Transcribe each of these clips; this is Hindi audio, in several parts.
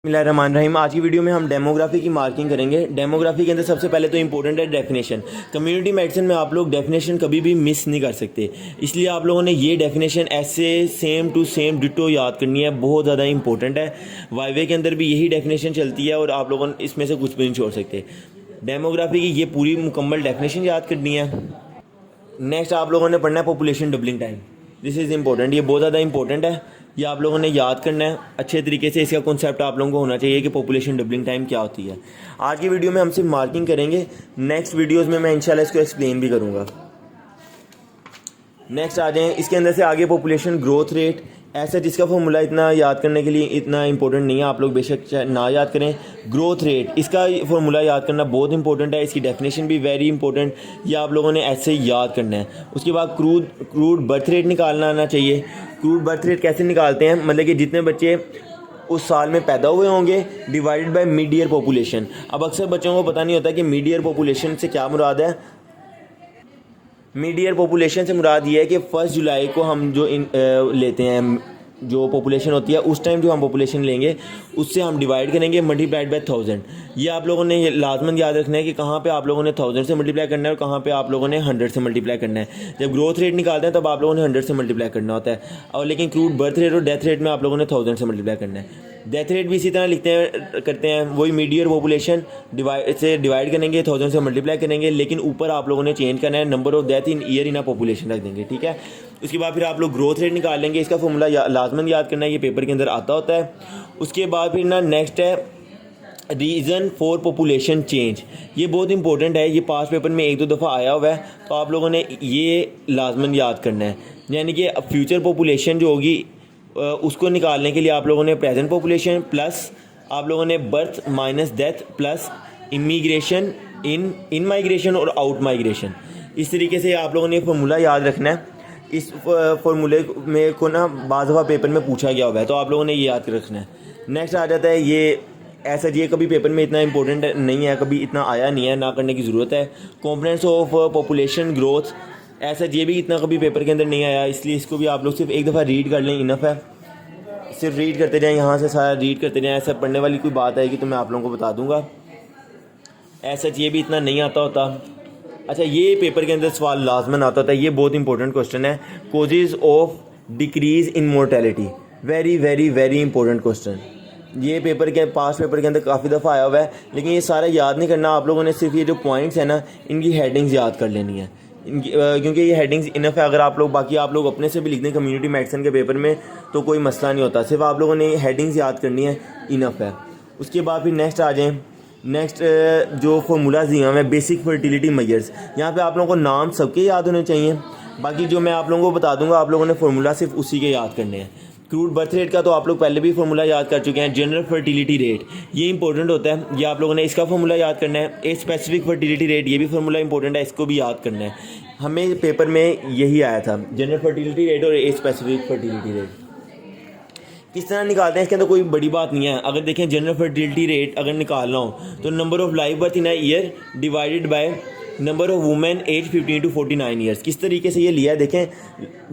बिस्मिल्लाहिर्रहमानिर्रहीम। आज की वीडियो में हम डेमोग्राफी की मार्किंग करेंगे। डेमोग्राफी के अंदर सबसे पहले तो इंपॉर्टेंट है डेफिनेशन। कम्युनिटी मेडिसिन में आप लोग डेफिनेशन कभी भी मिस नहीं कर सकते, इसलिए आप लोगों ने ये डेफिनेशन ऐसे सेम टू सेम डिटो याद करनी है, बहुत ज़्यादा इंपॉर्टेंट है। वाईवे के अंदर भी यही डेफिनेशन चलती है और आप लोगों ने इसमें से कुछ भी नहीं छोड़ सकते। डेमोग्राफी की ये पूरी मुकम्मल डेफिनेशन याद करनी है। नेक्स्ट आप लोगों ने पढ़ना है population doubling time. This is important, ये बहुत ज़्यादा इंपॉर्टेंट है, ये आप लोगों ने याद करना है अच्छे तरीके से। इसका कॉन्सेप्ट आप लोगों को होना चाहिए कि पॉपुलेशन डबलिंग टाइम क्या होती है। आज की वीडियो में हम सिर्फ मार्किंग करेंगे, नेक्स्ट वीडियोस में मैं इंशाल्लाह इसको एक्सप्लेन भी करूँगा। नेक्स्ट आ जाएँ, इसके अंदर से आगे पॉपुलेशन ग्रोथ रेट। ऐसा जिसका फॉर्मूला इतना याद करने के लिए इतना इंपॉर्टेंट नहीं है, आप लोग बेशक ना याद करें। ग्रोथ रेट, इसका फॉर्मूला याद करना बहुत इंपॉर्टेंट है, इसकी डेफिनेशन भी वेरी इंपॉर्टेंट, ये आप लोगों ने ऐसे ही याद करना है। उसके बाद क्रूड बर्थ रेट निकालना आना चाहिए। क्रूड बर्थ रेट कैसे निकालते हैं, मतलब कि जितने बच्चे उस साल में पैदा हुए होंगे divided by mid year population. अब अक्सर बच्चों को पता नहीं होता कि मिड ईयर पॉपुलेशन से क्या मुराद है। मिड ईयर पॉपुलेशन से मुराद ये है कि 1 जुलाई को हम जो लेते हैं, जो पॉपुलेशन होती है उस टाइम जो हम पॉपुलेशन लेंगे उससे हम डिवाइड करेंगे मल्टीप्लाइड बाय 1000। ये आप लोगों ने लाजमन याद रखना है कि कहाँ पे आप लोगों ने 1000 से मल्टीप्लाई करना है और कहाँ पे आप लोगों ने 100 से मल्टीप्लाई करना है। जब ग्रोथ रेट निकालते हैं तब आप लोगों ने 100 से मल्टीप्लाई करना होता है, और लेकिन क्रूड बर्थ रेट और डेथ रेट में आप लोगों ने 1000 से मल्टीप्लाई करना है। डेथ रेट भी इसी तरह करते हैं, वही मिड ईयर पॉपुलेशन डिवाइड करेंगे, 1000 से मल्टीप्लाई करेंगे, लेकिन ऊपर आप लोगों ने चेंज करना है number of death in year in a population रख देंगे, ठीक है। उसके बाद फिर आप लोग ग्रोथ रेट निकाल लेंगे, इसका फॉर्मूला लाजमन याद करना है, ये पेपर के अंदर आता होता है। उसके बाद फिर ना नेक्स्ट है रीज़न फॉर पॉपुलेशन चेंज। ये बहुत इंपॉर्टेंट है, ये पास पेपर में 1-2 दफ़ा आया हुआ है, तो आप लोगों ने ये लाजमन याद करना है। यानी कि फ्यूचर पॉपुलेशन जो होगी उसको निकालने के लिए आप लोगों ने प्रेजेंट पॉपुलेशन प्लस आप लोगों ने birth minus death plus immigration in migration और आउट माइग्रेशन, इस तरीके से आप लोगों ने फॉर्मूला याद रखना है। इस फॉर्मूले में को ना बाज़ दफ़ा पेपर में पूछा गया हुआ है, तो आप लोगों ने ये याद रखना है। नेक्स्ट आ जाता है ये ऐसा, ये कभी पेपर में इतना इंपॉर्टेंट नहीं है, कभी इतना आया नहीं है, ना करने की ज़रूरत है। कंपोनेंट्स ऑफ पॉपुलेशन ग्रोथ, ऐसा ये भी इतना कभी पेपर के अंदर नहीं आया, इसलिए इसको भी आप लोग सिर्फ एक दफ़ा रीड कर लें, इनफ है। सिर्फ रीड करते जाएं, यहाँ से सारा रीड करते जाएं। ऐसा पढ़ने वाली कोई बात आएगी तो मैं आप लोगों को बता दूंगा। ऐसा ये भी इतना नहीं आता होता। अच्छा, ये पेपर के अंदर सवाल लाजमन आता होता है, ये बहुत इंपॉर्टेंट क्वेश्चन है, causes of decrease in mortality. Very very very important question, ये पेपर के पास पेपर के अंदर काफ़ी दफ़ा आया हुआ है, लेकिन ये सारा याद नहीं करना आप लोगों ने, सिर्फ ये जो पॉइंट्स हैं ना इनकी हेडिंग्स याद कर लेनी है, क्योंकि ये हेडिंग्स इनफ है। अगर आप लोग बाकी आप लोग अपने से भी लिख दें कम्युनिटी मेडिसिन के पेपर में तो कोई मसला नहीं होता, सिर्फ आप लोगों ने हेडिंग्स याद करनी है, इनफ है। उसके बाद फिर नेक्स्ट आ जाएँ। नेक्स्ट जो फॉर्मूलाज दिए हैं बेसिक फर्टिलिटी मेजर्स, यहाँ पे आप लोगों को नाम सबके याद होने चाहिए, बाकी जो मैं आप लोगों को बता दूंगा आप लोगों ने फॉर्मूला सिर्फ उसी के याद करने हैं। क्रूड बर्थ रेट का तो आप लोग पहले भी फॉर्मूला याद कर चुके हैं। जनरल फर्टिलिटी रेट, ये इंपॉर्टेंट होता है, ये आप लोगों ने इसका फॉर्मूला याद करना है। ए स्पेसिफिक फर्टिलिटी रेट, ये भी फॉर्मूला इंपॉर्टेंट है, इसको भी याद करना है। हमें पेपर में यही आया था, जनरल फर्टिलिटी रेट और ए स्पेसिफिक फर्टिलिटी रेट किस तरह निकालते हैं, इसके अंदर कोई बड़ी बात नहीं है। अगर देखें जनरल फर्टिलिटी रेट अगर निकालना हो तो number of live birth in a year divided by number of women age 15 to 49 years. किस तरीके से ये लिया है, देखें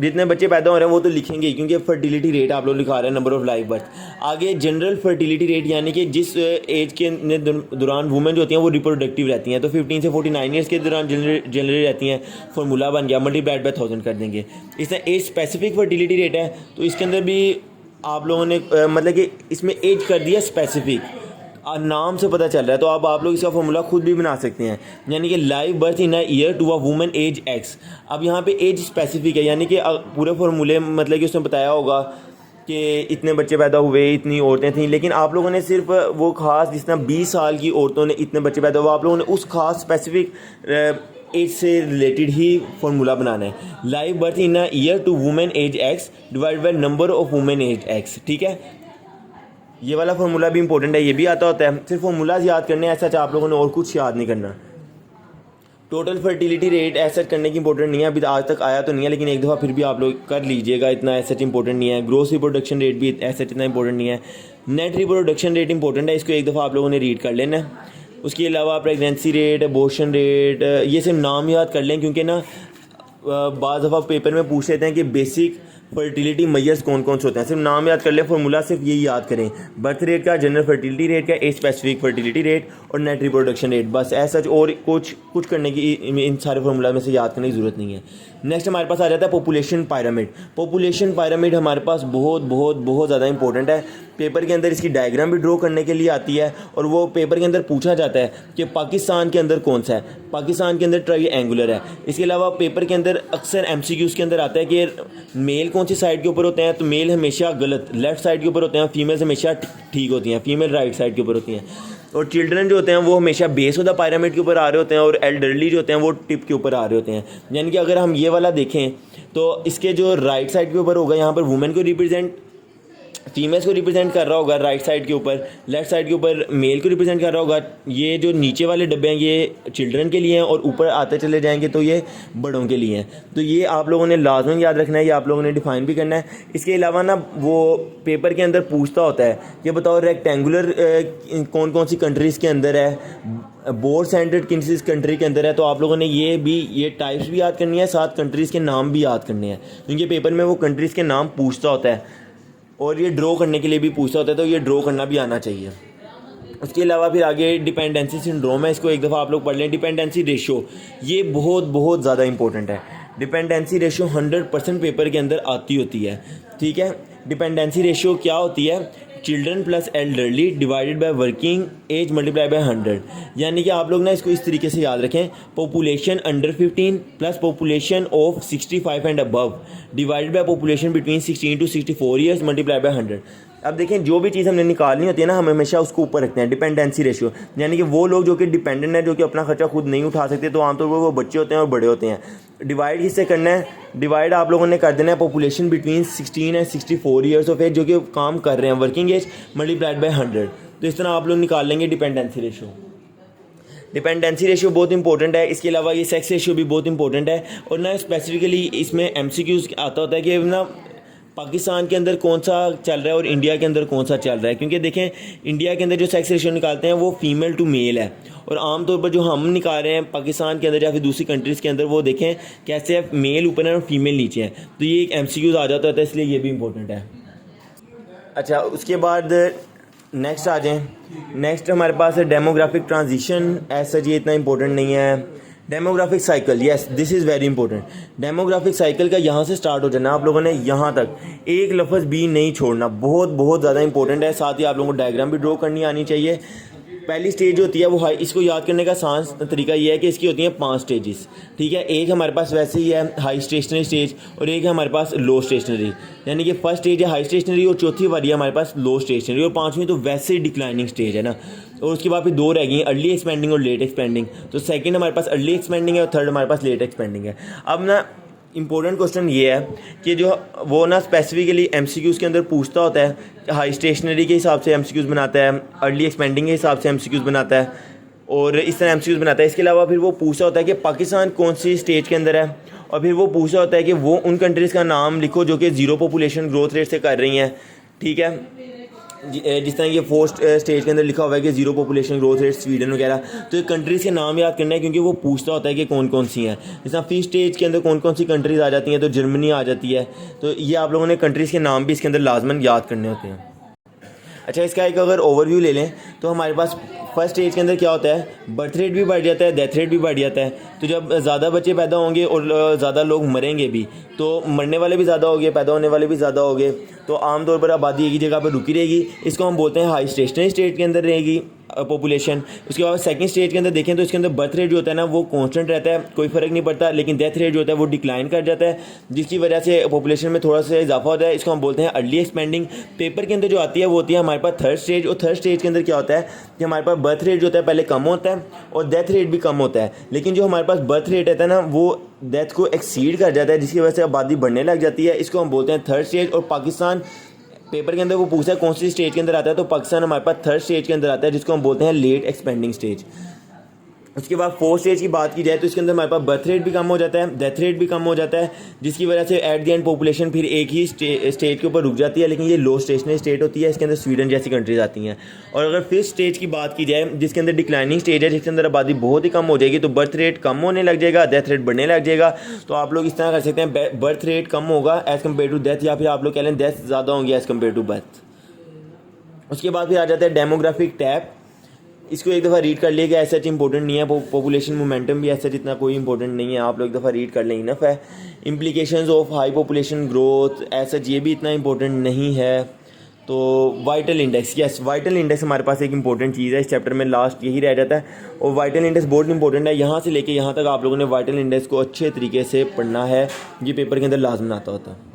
जितने बच्चे पैदा हो रहे हैं वो तो लिखेंगे क्योंकि फर्टिलिटी रेट आप लोग लिखा रहे हैं, नंबर ऑफ लाइव बर्थ। आगे जनरल फर्टिलिटी रेट, यानी कि जिस एज के दौरान वुमेन जो होती हैं वो रिप्रोडक्टिव रहती हैं, तो 15 से 49 ईयर्स के दौरान जनरली रहती हैं। फॉर्मूला बन गया, मल्टीप्लाइड बाय 1000 कर देंगे। इसमें एज स्पेसिफिक फर्टिलिटी रेट है, तो इसके अंदर भी आप लोगों ने मतलब कि इसमें एज कर दिया स्पेसिफिक, नाम से पता चल रहा है, तो अब आप लोग इसका फॉर्मूला खुद भी बना सकते हैं। यानी कि live birth in a year to a woman age x. अब यहाँ पे एज स्पेसिफिक है, यानी कि पूरे फॉर्मूले मतलब कि उसने बताया होगा कि इतने बच्चे पैदा हुए, इतनी औरतें थीं, लेकिन आप लोगों ने सिर्फ वो खास जिस तरह 20 साल की औरतों ने इतने बच्चे पैदा हुए, आप लोगों ने उस खास स्पेसिफिक एज से रिलेटेड ही फॉर्मूला बनाना है। Live birth in a year to women age x divide by number of women age x, ठीक है। ये वाला फॉर्मूला भी इंपॉर्टेंट है, ये भी आता होता है, सिर्फ फॉर्मूलाज याद करने हैं, ऐसा आप लोगों ने और कुछ याद नहीं करना। टोटल फर्टिलिटी रेट ऐसा करने की इंपॉर्टेंट नहीं है, अभी आज तक आया तो नहीं है, लेकिन एक दफ़ा फिर भी आप लोग कर लीजिएगा, इतना ऐसा इंपॉर्टेंट नहीं है। ग्रोस रिप्रोडक्शन रेट भी ऐसा इतना इंपॉर्टेंट नहीं है। नेट रिप्रोडक्शन रेट इंपॉर्टेंट है, इसको एक दफ़ा आप लोगों ने रीड कर लेना है। उसके अलावा प्रेगनेंसी रेट, अबॉर्शन रेट, ये सिर्फ नाम याद कर लें, क्योंकि ना बाज़ दफ़ा पेपर में पूछ लेते हैं कि बेसिक फर्टिलिटी मेजर्स कौन कौन से होते हैं, सिर्फ नाम याद कर लें, फार्मूला सिर्फ यही याद करें, बर्थ रेट का, जनरल फर्टिलिटी रेट का, एज स्पेसिफिक फर्टिलिटी रेट और नेट रिप्रोडक्शन रेट, बस ऐसा और कुछ करने की इन सारे फार्मूला में से याद करने की ज़रूरत नहीं है। नेक्स्ट हमारे पास आ जाता है पॉपुलेशन पिरामिड। पॉपुलेशन पिरामिड हमारे पास बहुत बहुत बहुत ज़्यादा इंपॉर्टेंट है। पेपर के अंदर इसकी डायग्राम भी ड्रॉ करने के लिए आती है और वो पेपर के अंदर पूछा जाता है कि पाकिस्तान के अंदर कौन सा है, पाकिस्तान के अंदर ट्रायंगुलर है। इसके अलावा पेपर के अंदर अक्सर एमसीक्यूज़ के अंदर आता है कि मेल कौन सी साइड के ऊपर होते हैं, तो मेल हमेशा गलत लेफ्ट साइड के ऊपर होते हैं, फीमेल्स हमेशा ठीक होती हैं, फीमेल राइट साइड के ऊपर होती हैं। और चिल्ड्रन जो होते हैं वो हमेशा बेस ऑफ द पिरामिड के ऊपर आ रहे होते हैं और एल्डरली जो होते हैं वो टिप के ऊपर आ रहे होते हैं। यानी कि अगर हम ये वाला देखें तो इसके जो राइट साइड के ऊपर होगा यहाँ पर वुमेन को रिप्रेजेंट, फीमेल्स को रिप्रेजेंट कर रहा होगा राइट साइड के ऊपर, लेफ्ट साइड के ऊपर मेल को रिप्रेजेंट कर रहा होगा। ये जो नीचे वाले डब्बे हैं ये चिल्ड्रन के लिए हैं और ऊपर आते चले जाएंगे तो ये बड़ों के लिए हैं। तो ये आप लोगों ने लाजमन याद रखना है, ये आप लोगों ने डिफाइन भी करना है। इसके अलावा ना वो पेपर के अंदर पूछता होता है कि बताओ रेक्टेंगुलर कौन कौन सी कंट्रीज़ के अंदर है, बोर्ड सेंटर्ड किस कंट्री के अंदर है। तो आप लोगों ने ये टाइप्स भी याद करनी है, साथ कंट्रीज़ के नाम भी याद करने हैं, क्योंकि पेपर में वो कंट्रीज़ के नाम पूछता होता है और ये ड्रॉ करने के लिए भी पूछता होता है, तो ये ड्रॉ करना भी आना चाहिए। उसके अलावा फिर आगे डिपेंडेंसी सिंड्रोम है, इसको एक दफ़ा आप लोग पढ़ लें। डिपेंडेंसी रेशो ये बहुत बहुत ज़्यादा इंपॉर्टेंट है। डिपेंडेंसी रेशो 100% पेपर के अंदर आती होती है, ठीक है। डिपेंडेंसी रेशो क्या होती है, children plus elderly divided by working age multiply by 100। यानी कि आप लोग ना इसको इस तरीके से याद रखें, population under 15 plus population of 65 and above divided by population between 16 to 64 years multiply by 100। अब देखें जो भी चीज़ हमने निकालनी होती है ना, हम हमेशा उसको ऊपर रखते हैं डिपेंडेंसी रेशियो। यानी कि वो लोग जो कि डिपेंडेंट हैं, जो कि अपना खर्चा खुद नहीं उठा सकते, तो आमतौर पर वो बच्चे होते हैं और बड़े होते हैं। डिवाइड किससे करना है, डिवाइड आप लोगों ने कर देना है population between 16 and 64 years of age, जो कि काम कर रहे हैं, वर्किंग एज मल्टीप्लाइड बाय 100। तो इस तरह आप लोग निकाल लेंगे डिपेंडेंसी रेशियो। डिपेंडेंसी रेशियो बहुत इंपॉर्टेंट है। इसके अलावा ये सेक्स रेशियो भी बहुत इंपॉर्टेंट है। और ना स्पेसिफिकली इसमें एमसीक्यूज़ आता होता है कि ना पाकिस्तान के अंदर कौन सा चल रहा है और इंडिया के अंदर कौन सा चल रहा है। क्योंकि देखें इंडिया के अंदर जो सेक्स रेशियो निकालते हैं वो फीमेल टू मेल है, और आमतौर पर जो हम निकाल रहे हैं पाकिस्तान के अंदर या फिर दूसरी कंट्रीज़ के अंदर, वो देखें कैसे है, मेल ऊपर है और फीमेल नीचे है। तो ये एक एमसीक्यूज़ आ जाता है, इसलिए ये भी इंपॉर्टेंट है। अच्छा, उसके बाद नेक्स्ट आ जाएँ। नेक्स्ट हमारे पास है डेमोग्राफिक ट्रांजिशन। ऐसा जी इतना इंपॉर्टेंट नहीं है। Demographic cycle, yes this is very important. Demographic cycle का यहाँ से स्टार्ट हो जाना, आप लोगों ने यहाँ तक एक लफ्ज़ भी नहीं छोड़ना, बहुत बहुत ज़्यादा इंपॉर्टेंट है। साथ ही आप लोगों को डायग्राम भी ड्रॉ करनी आनी चाहिए। पहली स्टेज होती है वो हाई, इसको याद करने का आसान तरीका ये है कि इसकी होती हैं 5 स्टेजेस, ठीक है। एक हमारे पास वैसे ही है हाई स्टेशनरी स्टेज, और एक है हमारे पास लो स्टेशनरी। यानी कि फर्स्ट स्टेज है हाई स्टेशनरी और चौथी वाली है हमारे पास लो स्टेशनरी, और पांचवी तो वैसे ही डिक्लाइनिंग स्टेज है ना। और उसके बाद फिर 2 रह गई, अर्ली एक्सपेंडिंग और लेट एक्सपेंडिंग। तो सेकंड हमारे पास अर्ली एक्सपेंडिंग है और थर्ड हमारे पास लेट एक्सपेंडिंग है। अब ना इंपॉर्टेंट क्वेश्चन ये है कि जो वो ना स्पेसिफिकली एमसीक्यूज़ के अंदर पूछता होता है, हाई स्टेशनरी के हिसाब से एमसीक्यूज़ बनाता है, अर्ली एक्सपेंडिंग के हिसाब से एमसीक्यूज़ बनाता है, और इस तरह एमसीक्यूज़ बनाता है। इसके अलावा फिर वो पूछता होता है कि पाकिस्तान कौन सी स्टेज के अंदर है, और फिर वो पूछता होता है कि वो उन कंट्रीज़ का नाम लिखो जो कि 0 पॉपुलेशन ग्रोथ रेट से कर रही हैं, ठीक है। जिस तरह ये 4th स्टेज के अंदर लिखा हुआ है कि 0 पॉपुलेशन ग्रोथ रेट स्वीडन वगैरह, तो ये कंट्रीज़ के नाम याद करना है, क्योंकि वो पूछता होता है कि कौन कौन सी हैं। जिस तरह 5th स्टेज के अंदर कौन कौन सी कंट्रीज़ आ जाती हैं, तो जर्मनी आ जाती है। तो ये आप लोगों ने कंट्रीज़ के नाम भी इसके अंदर लाजमन याद करने होते हैं। अच्छा, इसका एक अगर ओवरव्यू ले लें तो हमारे पास फर्स्ट स्टेज के अंदर क्या होता है, बर्थ रेट भी बढ़ जाता है, डेथ रेट भी बढ़ जाता है। तो जब ज़्यादा बच्चे पैदा होंगे और ज़्यादा लोग मरेंगे भी, तो मरने वाले भी ज़्यादा होंगे, पैदा होने वाले भी ज़्यादा होंगे, तो आमतौर पर आबादी एक ही जगह पर रुकी रहेगी। इसको हम बोलते हैं हाई स्टेशनरी स्टेट के अंदर रहेगी पॉपुलेशन। उसके बाद सेकंड स्टेज के अंदर देखें तो इसके अंदर बर्थ रेट जो होता है ना वो कांस्टेंट रहता है, कोई फ़र्क नहीं पड़ता, लेकिन डेथ रेट जो होता है वो डिक्लाइन कर जाता है, जिसकी वजह से पॉपुलेशन में थोड़ा सा इजाफा होता है। इसको हम बोलते हैं अर्ली एक्सपेंडिंग। पेपर के अंदर जो आती है वो होती है हमारे पास थर्ड स्टेज, और थर्ड स्टेज के अंदर क्या होता है कि हमारे पास बर्थ रेट जो होता है पहले कम होता है और डेथ रेट भी कम होता है, लेकिन जो हमारे पास बर्थ रेट रहता है ना वो डेथ को एक्सीड कर जाता है, जिसकी वजह से आबादी बढ़ने लग जाती है। इसको हम बोलते हैं थर्ड स्टेज। और पाकिस्तान पेपर के अंदर वो पूछा है कौन सी स्टेज के अंदर आता है, तो पाकिस्तान हमारे पास थर्ड स्टेज के अंदर आता है, जिसको हम बोलते हैं लेट एक्सपेंडिंग स्टेज। उसके बाद फोर्थ स्टेज की बात की जाए तो इसके अंदर हमारे पास बर्थ रेट भी कम हो जाता है, डेथ रेट भी कम हो जाता है, जिसकी वजह से एट द एंड पॉपुलेशन फिर एक ही स्टेट के ऊपर रुक जाती है। लेकिन ये लो स्टेशनरी स्टेट होती है, इसके अंदर स्वीडन जैसी कंट्रीज आती हैं। और अगर फिफ्थ स्टेज की बात की जाए जिसके अंदर डिक्लाइनिंग स्टेज है, जिसके अंदर आबादी बहुत ही कम हो जाएगी, तो बर्थ रेट कम होने लग जाएगा, डेथ रेट बढ़ने लग जाएगा। तो आप लोग इस तरह कर सकते हैं, बर्थ रेट कम होगा एज़ कम्पेयर टू डेथ, या फिर आप लोग कह लें डेथ ज़्यादा होंगी एज़ कम्पेयर टू बर्थ। उसके बाद फिर आ जाता है डेमोग्राफिक टैब। इसको एक दफ़ा रीड कर लिए कि ऐसा इंपॉर्टेंट नहीं है, पॉपुलेशन मोमेंटम भी ऐसा जितना कोई इंपॉर्टेंट नहीं है, आप लोग एक दफ़ा रीड कर लें इनफ है। Implications of high population growth, ऐसा ये भी इतना इंपॉर्टेंट नहीं है। तो vital index, yes vital index हमारे पास एक इंपॉर्टेंट चीज़ है, इस चैप्टर में लास्ट यही रह जाता है। और वाइटल इंडेक्स बहुत इंपॉर्टेंट है, यहाँ से लेके यहाँ तक आप लोगों ने वाइटल इंडेक्स को अच्छे तरीके से पढ़ना है, ये पेपर के अंदर लाजमी आता होता है।